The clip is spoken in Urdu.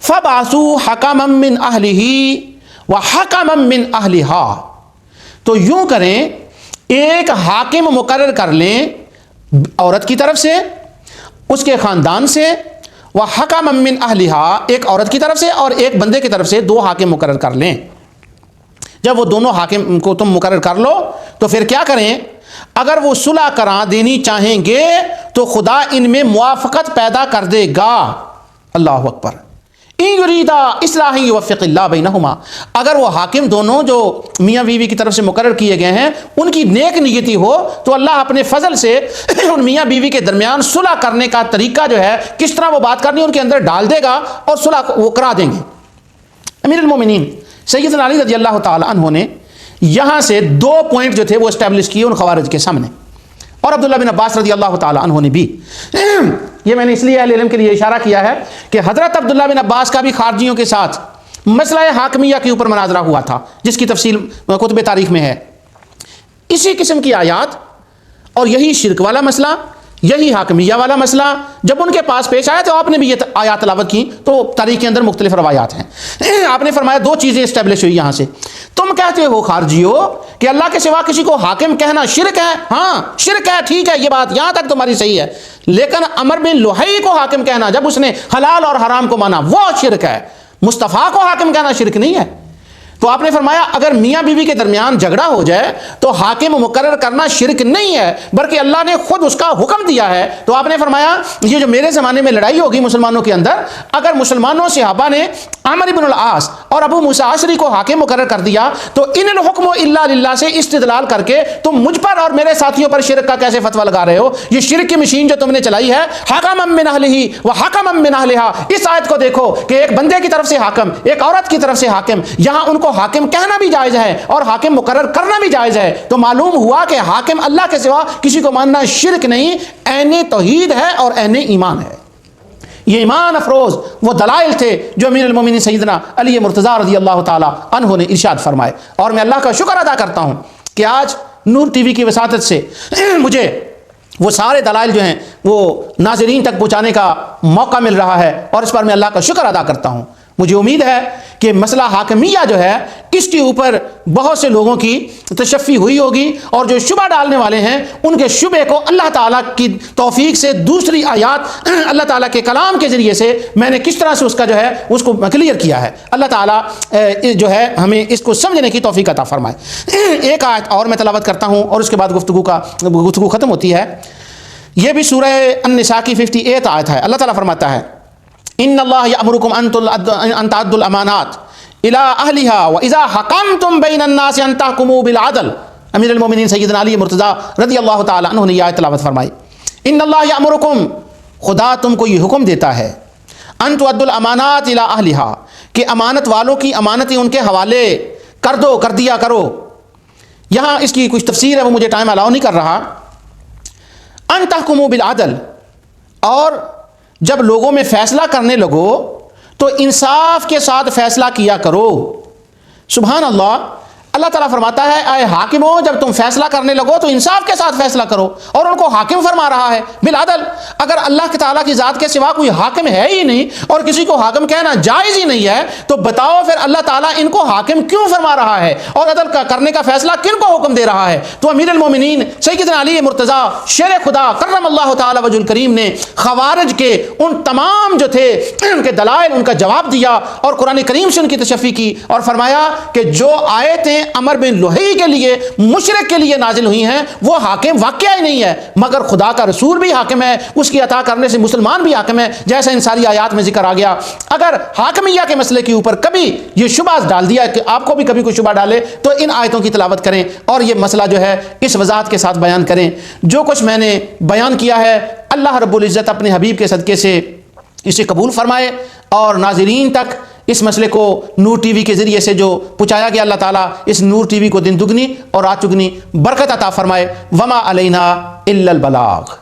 فَبَعَثُوا حَكَمًا مِّنْ أَهْلِهِ وَحَكَمًا مِّنْ أَهْلِهَا، تو یوں کریں ایک حاکم مقرر کر لیں عورت کی طرف سے، اس کے خاندان سے، وَحَكَمًا مِّنْ أَهْلِهَا، ایک عورت کی طرف سے اور ایک بندے کی طرف سے دو حاکم مقرر کر لیں۔ جب وہ دونوں حاکم کو تم مقرر کر لو تو پھر کیا کریں؟ اگر وہ صلح کرا دینی چاہیں گے تو خدا ان میں موافقت پیدا کر دے گا۔ اللہ اکبر۔ ان یریدا اصلاح یوفق اللہ بینہما، اگر وہ حاکم دونوں جو میاں بیوی کی طرف سے مقرر کیے گئے ہیں ان کی نیک نیتی ہو تو اللہ اپنے فضل سے ان میاں بیوی کے درمیان صلح کرنے کا طریقہ جو ہے، کس طرح وہ بات کرنی ہے، ان کے اندر ڈال دے گا اور صلح وہ کرا دیں گے۔ امیر المومنین سیدنا علی رضی اللہ تعالی عنہ نے یہاں سے دو پوائنٹ جو تھے وہ اسٹیبلش کیے ان خوارج کے سامنے، اور عبداللہ بن عباس رضی اللہ تعالی عنہ نے بھی۔ یہ میں نے اس لیے اہل علم کے لیے اشارہ کیا ہے کہ حضرت عبداللہ بن عباس کا بھی خارجیوں کے ساتھ مسئلہ حاکمیہ کے اوپر مناظرہ ہوا تھا، جس کی تفصیل کتب تاریخ میں ہے۔ اسی قسم کی آیات اور یہی شرک والا مسئلہ، یہی حاکمیہ والا مسئلہ جب ان کے پاس پیش آیا تو آپ نے بھی یہ آیات تلاوت کی، تو تاریخ کے اندر مختلف روایات ہیں۔ آپ نے فرمایا دو چیزیں اسٹیبلش ہوئی یہاں سے۔ تم کہتے ہو خارجیو کہ اللہ کے سوا کسی کو حاکم کہنا شرک ہے، ہاں شرک ہے، ٹھیک ہے، یہ بات یہاں تک تمہاری صحیح ہے، لیکن عمر بن لوہی کو حاکم کہنا جب اس نے حلال اور حرام کو مانا وہ شرک ہے، مصطفیٰ کو حاکم کہنا شرک نہیں ہے۔ تو آپ نے فرمایا اگر میاں بیوی کے درمیان جھگڑا ہو جائے تو حاکم مقرر کرنا شرک نہیں ہے، بلکہ اللہ نے خود اس کا حکم دیا ہے۔ تو آپ نے فرمایا یہ جو میرے زمانے میں لڑائی ہوگی مسلمانوں کے اندر، اگر مسلمانوں صحابہ نے عمرو بن العاص اور ابو موسیٰ اشعری کو حاکم مقرر کر دیا تو ان الحکم الا للہ سے استدلال کر کے تم مجھ پر اور میرے ساتھیوں پر شرک کا کیسے فتویٰ لگا رہے ہو؟ یہ شرک کی مشین جو تم نے چلائی ہے، حکما من اہلہ وحکما من اہلہا، اس آیت کو دیکھو کہ ایک بندے کی طرف سے حاکم، ایک عورت کی طرف سے حاکم، یہاں ان کو حاکم کہنا بھی جائز ہے اور حاکم مقرر کرنا بھی جائز ہے۔ تو معلوم ہوا کہ حاکم اللہ کے سوا کسی کو ماننا شرک نہیں، عین توحید ہے اور عین ایمان ہے۔ یہ ایمان افروز وہ دلائل تھے جو امیر المومنین سیدنا علی مرتضیٰ رضی اللہ تعالی عنہ نے ارشاد فرمائے، اور میں اللہ کا شکر ادا کرتا ہوں کہ آج نور ٹی وی کی وساطت سے مجھے وہ سارے دلائل جو ہیں وہ ناظرین تک پہنچانے کا موقع مل رہا ہے، اور اس پر میں اللہ کا شکر ادا کرتا ہوں۔ مجھے امید ہے کہ مسئلہ حاکمیہ جو ہے اس کے اوپر بہت سے لوگوں کی تشفی ہوئی ہوگی، اور جو شبہ ڈالنے والے ہیں ان کے شبہ کو اللہ تعالیٰ کی توفیق سے دوسری آیات اللہ تعالیٰ کے کلام کے ذریعے سے میں نے کس طرح سے اس کا جو ہے اس کو کلیئر کیا ہے۔ اللہ تعالیٰ جو ہے ہمیں اس کو سمجھنے کی توفیق عطا فرمائے۔ ایک آیت اور میں تلاوت کرتا ہوں اور اس کے بعد گفتگو ختم ہوتی ہے۔ یہ بھی سورہ النساء کی 58 آیت ہے۔ اللہ تعالیٰ فرماتا ہے ان اللہ یأمرکم ان تعدوا الامانات الی اہلہا واذا حکمتم بین الناس ان تحکموا بالعدل۔ امیر المومنین سیدنا علی مرتضیٰ رضی اللہ تعالی عنہ نے یہ آیت تلاوت فرمائی، ان اللہ یأمرکم، خدا تم کو یہ حکم دیتا ہے، ان تعدوا الامانات الی اہلہا، کہ امانت والوں کی امانتیں ان کے حوالے کر دو، کر دیا کرو۔ یہاں اس کی کچھ تفسیر ہے، وہ مجھے ٹائم الاؤ نہیں کر رہا۔ ان تحکموا بالعدل، اور جب لوگوں میں فیصلہ کرنے لگو تو انصاف کے ساتھ فیصلہ کیا کرو۔ سبحان اللہ، اللہ تعالیٰ فرماتا ہے اے حاکموں جب تم فیصلہ کرنے لگو تو انصاف کے ساتھ فیصلہ کرو، اور ان کو حاکم فرما رہا ہے بالعدل۔ اگر اللہ کے تعالیٰ کی ذات کے سوا کوئی حاکم ہے ہی نہیں اور کسی کو حاکم کہنا جائز ہی نہیں ہے تو بتاؤ پھر اللہ تعالیٰ ان کو حاکم کیوں فرما رہا ہے اور عدل کرنے کا فیصلہ کن کو حکم دے رہا ہے؟ تو امیر المومنین سیدنا علی مرتضیٰ شیر خدا کرم اللہ تعالی وجہ الکریم نے خوارج کے ان تمام جو تھے ان کے دلائل، ان کا جواب دیا اور قرآن کریم سے ان کی تشفی کی، اور فرمایا کہ جو آیتیں عمر بن لوہی کے لیے، مشرک کے لیے نازل ہوئی ہیں وہ حاکم واقعہ ہی نہیں ہے، مگر خدا کا رسول بھی حاکم ہے، اس کی عطا کرنے سے مسلمان بھی حاکم ہے، جیسا ان ساری آیات میں ذکر آ گیا۔ اگر حاکمیہ کے مسئلے کے اوپر کبھی یہ شبہ ڈال دیا کہ آپ کو بھی کبھی کوئی شبہ ڈالے تو ان آیتوں کی تلاوت کریں اور یہ مسئلہ جو ہے اس وضاحت کے ساتھ بیان کریں۔ جو کچھ میں نے بیان کیا ہے اللہ رب العزت اپنے حبیب کے صدقے سے اسے قبول فرمائے، اور ناظرین تک اس مسئلے کو نور ٹی وی کے ذریعے سے جو پہنچایا گیا اللہ تعالیٰ اس نور ٹی وی کو دن دگنی اور رات چگنی برکت عطا فرمائے۔ وما علینا الا البلاغ۔